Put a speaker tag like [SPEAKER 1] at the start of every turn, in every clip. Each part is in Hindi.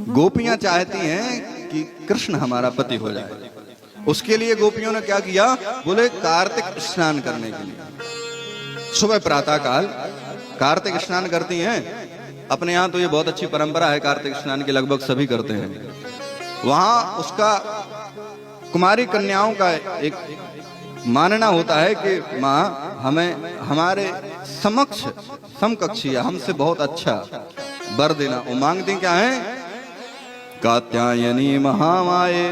[SPEAKER 1] गोपियां चाहती हैं कि कृष्ण हमारा पति हो जाए। उसके लिए गोपियों ने क्या किया, बोले कार्तिक स्नान करने के लिए सुबह प्रातः काल कार्तिक स्नान करती हैं। अपने यहाँ तो ये बहुत अच्छी परंपरा है, कार्तिक स्नान की लगभग सभी करते हैं। वहां उसका कुमारी कन्याओं का एक मानना होता है कि माँ हमें हमारे समकक्षी हमसे बहुत अच्छा वर देना। वो मांगती क्या है, कात्यायनी महामाये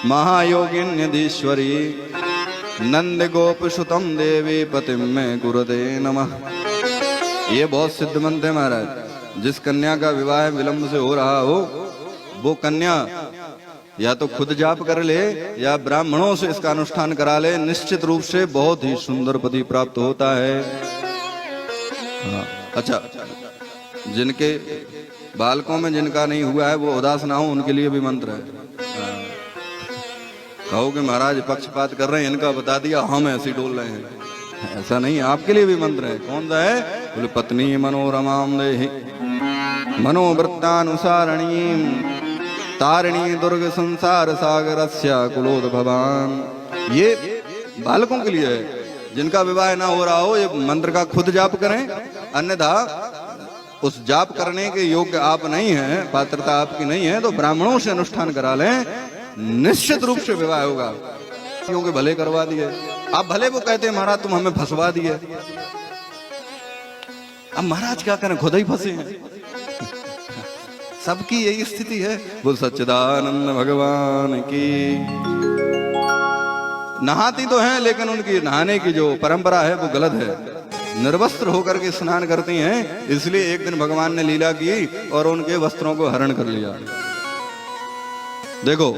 [SPEAKER 1] महायोगिन्यधीश्वरी नंद गोप सुतम देवी पतिम में गुरुदे नमः। ये बहुत सिद्ध मंत्र है महाराज। जिस कन्या का विवाह विलंब से हो रहा हो, वो कन्या या तो खुद जाप कर ले या ब्राह्मणों से इसका अनुष्ठान करा ले, निश्चित रूप से बहुत ही सुंदर पति प्राप्त होता है। अच्छा, जिनके बालकों में जिनका नहीं हुआ है वो उदास ना हो, उनके लिए भी मंत्र है। कहो कि महाराज पक्षपात कर रहे हैं, इनका बता दिया, हम ऐसे डोल रहे हैं, ऐसा नहीं, आपके लिए भी मंत्र है। कौन सा है, बोले पत्नी मनोरमाम देहि मनोवृत्तानुसारणीम तारिणी दुर्ग संसार सागरस्य कुलोद्भवान। ये बालकों के लिए है, जिनका विवाह ना हो रहा हो, ये मंत्र का खुद जाप करें, अन्यथा उस जाप करने के योग्य आप नहीं हैं, पात्रता आपकी नहीं है, तो ब्राह्मणों से अनुष्ठान करा लें, निश्चित रूप से विवाह होगा। क्योंकि भले करवा दिए, आप भले वो कहते हैं महाराज तुम हमें फंसवा दिए, अब महाराज क्या करें, खुद ही फंसे हैं। सबकी यही स्थिति है। बोल सच्चिदानंद भगवान की। नहाती तो हैं, लेकिन उनकी नहाने की जो परंपरा है वो गलत है। निर्वस्त्र होकर के स्नान करती हैं, इसलिए एक दिन भगवान ने लीला की और उनके वस्त्रों को हरण कर लिया। देखो,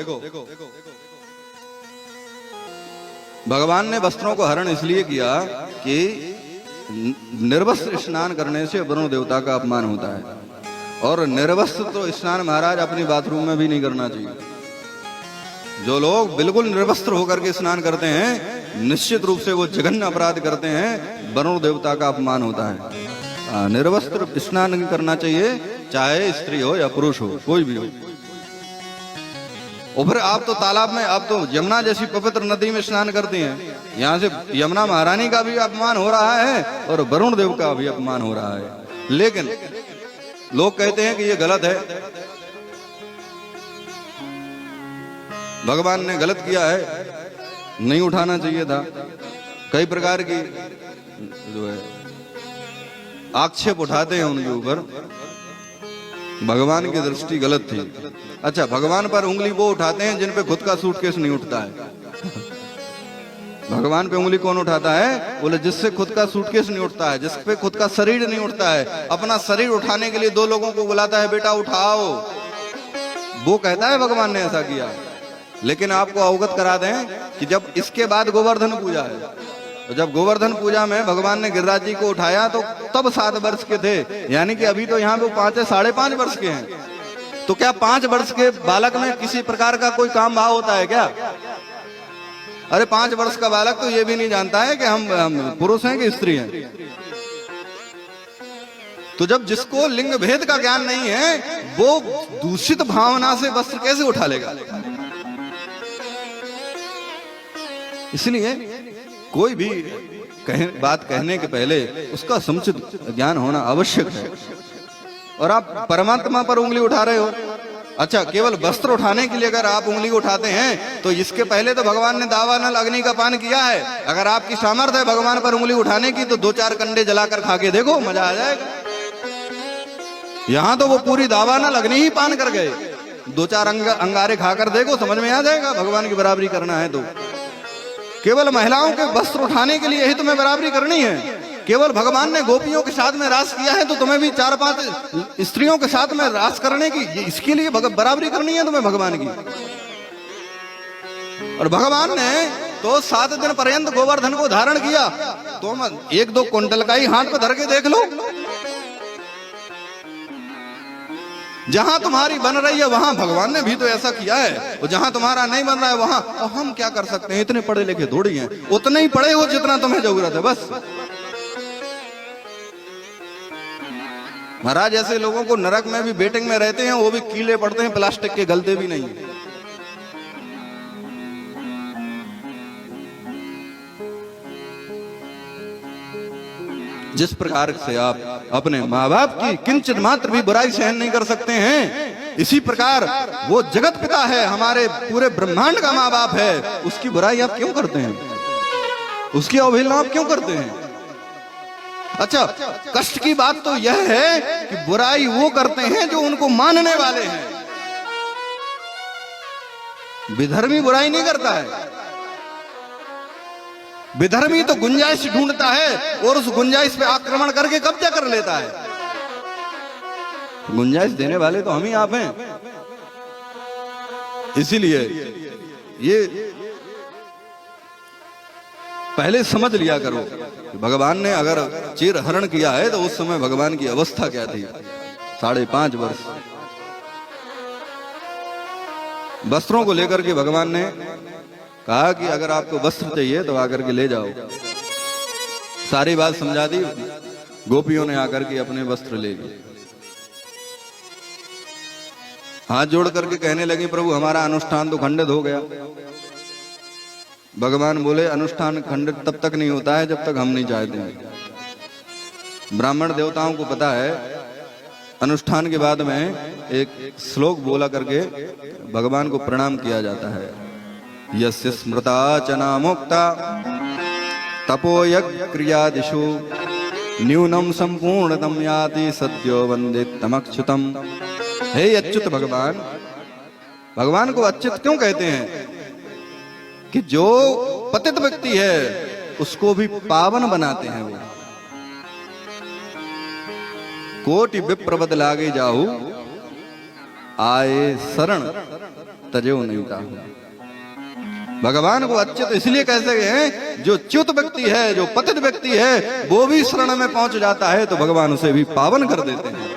[SPEAKER 1] भगवान ने वस्त्रों को हरण इसलिए किया कि निर्वस्त्र स्नान करने से वरुण देवता का अपमान होता है, और निर्वस्त्र तो स्नान महाराज अपनी बाथरूम में भी नहीं करना चाहिए। जो लोग बिल्कुल निर्वस्त्र होकर के स्नान करते हैं, निश्चित रूप से वो जघन्य अपराध करते हैं, वरुण देवता का अपमान होता है। निर्वस्त्र स्नान नहीं करना चाहिए, चाहे स्त्री हो या पुरुष हो, कोई भी हो। और फिर आप तो तालाब में, आप तो यमुना जैसी पवित्र नदी में स्नान करती हैं, यहाँ से यमुना महारानी का भी अपमान हो रहा है और वरुण देव का भी अपमान हो रहा है। लेकिन लोग कहते हैं कि ये गलत है, भगवान ने गलत किया है, नहीं उठाना चाहिए था। कई प्रकार की जो है आक्षेप उठाते हैं उनके ऊपर, भगवान की दृष्टि गलत थी। अच्छा, भगवान पर उंगली वो उठाते हैं जिन पे खुद का सूटकेस नहीं उठता है। भगवान पे उंगली कौन उठाता है, बोले जिससे खुद का सूटकेस नहीं उठता है, जिस पे खुद का शरीर नहीं उठता है। अपना शरीर उठाने के लिए दो लोगों को बुलाता है, बेटा उठाओ, वो कहता है भगवान ने ऐसा किया। लेकिन आपको अवगत करा दें कि जब इसके बाद गोवर्धन पूजा है, तो जब गोवर्धन पूजा में भगवान ने गिरिराज जी को उठाया तो तब 7 वर्ष के थे, यानी कि अभी तो यहाँ पे 5.5 वर्ष के हैं। तो क्या 5 वर्ष के बालक में किसी प्रकार का कोई काम भाव होता है क्या? अरे 5 वर्ष का बालक तो ये भी नहीं जानता है कि हम पुरुष हैं कि स्त्री हैं। तो जब जिसको लिंग भेद का ज्ञान नहीं है, वो दूषित भावना से वस्त्र कैसे उठा लेगा? इसलिए कोई भी बात कहने के पहले उसका समुचित ज्ञान होना आवश्यक है। और आप परमात्मा पर उंगली उठा रहे हो। अच्छा, केवल वस्त्र उठाने के लिए अगर आप उंगली उठाते हैं तो इसके पहले तो भगवान ने दावानल अग्नि का पान किया है। अगर आपकी सामर्थ्य है भगवान पर उंगली उठाने की तो 2-4 कंडे जलाकर खा के देखो, मजा आ जाएगा। यहाँ तो वो पूरी दावानल अग्नि ही पान कर गए, 2-4 अंगारे खाकर देखो, समझ में आ जाएगा। भगवान की बराबरी करना है तो केवल महिलाओं के वस्त्र उठाने के लिए ही तुम्हें बराबरी करनी है। केवल भगवान ने गोपियों के साथ में रास किया है तो तुम्हें भी 4-5 स्त्रियों के साथ में रास करने की, इसके लिए बराबरी करनी है तुम्हें भगवान की। और भगवान ने तो 7 दिन पर्यंत गोवर्धन को धारण किया, तो 1-2 क्विंटल का ही हाथ पे धर के देख लो। जहां तुम्हारी बन रही है वहां भगवान ने भी तो ऐसा किया है, और जहां तुम्हारा नहीं बन रहा है वहां और हम क्या कर सकते हैं? इतने पढ़े लिखे थोड़ी हैं, उतने ही पढ़े हो जितना तुम्हें जरूरत है बस। महाराज ऐसे लोगों को नरक में भी बेटिंग में रहते हैं, वो भी कीले पड़ते हैं, प्लास्टिक के गलते भी नहीं। जिस प्रकार से आप अपने माँ बाप की किंचित मात्र भी बुराई सहन नहीं कर सकते हैं, इसी प्रकार वो जगत पिता है, हमारे पूरे ब्रह्मांड का माँ बाप है, उसकी बुराई आप क्यों करते हैं? उसकी अवहेलना आप क्यों करते हैं? अच्छा, कष्ट की बात तो यह है कि बुराई वो करते हैं जो उनको मानने वाले हैं। विधर्मी बुराई नहीं करता है, विधर्मी तो गुंजाइश ढूंढता है और उस गुंजाइश पे आक्रमण करके कब्जा कर लेता है। गुंजाइश देने वाले तो हम ही आप हैं। इसीलिए ये पहले समझ लिया करो कि भगवान ने अगर चीर हरण किया है तो उस समय भगवान की अवस्था क्या थी। 5.5 वर्ष वस्त्रों को लेकर के भगवान ने कहा कि अगर आपको वस्त्र चाहिए तो आकर के ले जाओ। सारी बात समझा दी, गोपियों ने आकर के अपने वस्त्र ले लिए। हाथ जोड़ करके कहने लगी, प्रभु हमारा अनुष्ठान तो खंडित हो गया। भगवान बोले, अनुष्ठान खंडित तब तक नहीं होता है जब तक हम नहीं चाहते। ब्राह्मण देवताओं को पता है, अनुष्ठान के बाद में एक श्लोक बोला करके भगवान को प्रणाम किया जाता है। यस्य स्मृता च नामोक्ता तपोयज्ञ क्रियादिषु न्यूनम संपूर्णतम याति सत्यो वंदे तमक्षुतम। हे अच्युत भगवान, भगवान को अच्युत क्यों कहते हैं? कि जो पतित व्यक्ति है उसको भी पावन बनाते हैं वो। कोटि विप्रवद लागे जाहु आए शरण तजो नहीं ताहु। भगवान को अच्युत इसलिए कहते हैं, जो च्युत व्यक्ति है, जो पतित व्यक्ति है, वो भी शरण में पहुंच जाता है तो भगवान उसे भी पावन कर देते हैं।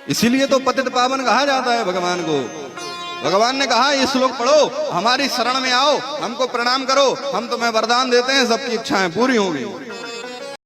[SPEAKER 1] इसीलिए तो पतित पावन कहा जाता है भगवान को। भगवान ने कहा, ये श्लोक पढ़ो, हमारी शरण में आओ, हमको प्रणाम करो, हम तुम्हें वरदान देते हैं, सबकी इच्छाएं पूरी होंगी।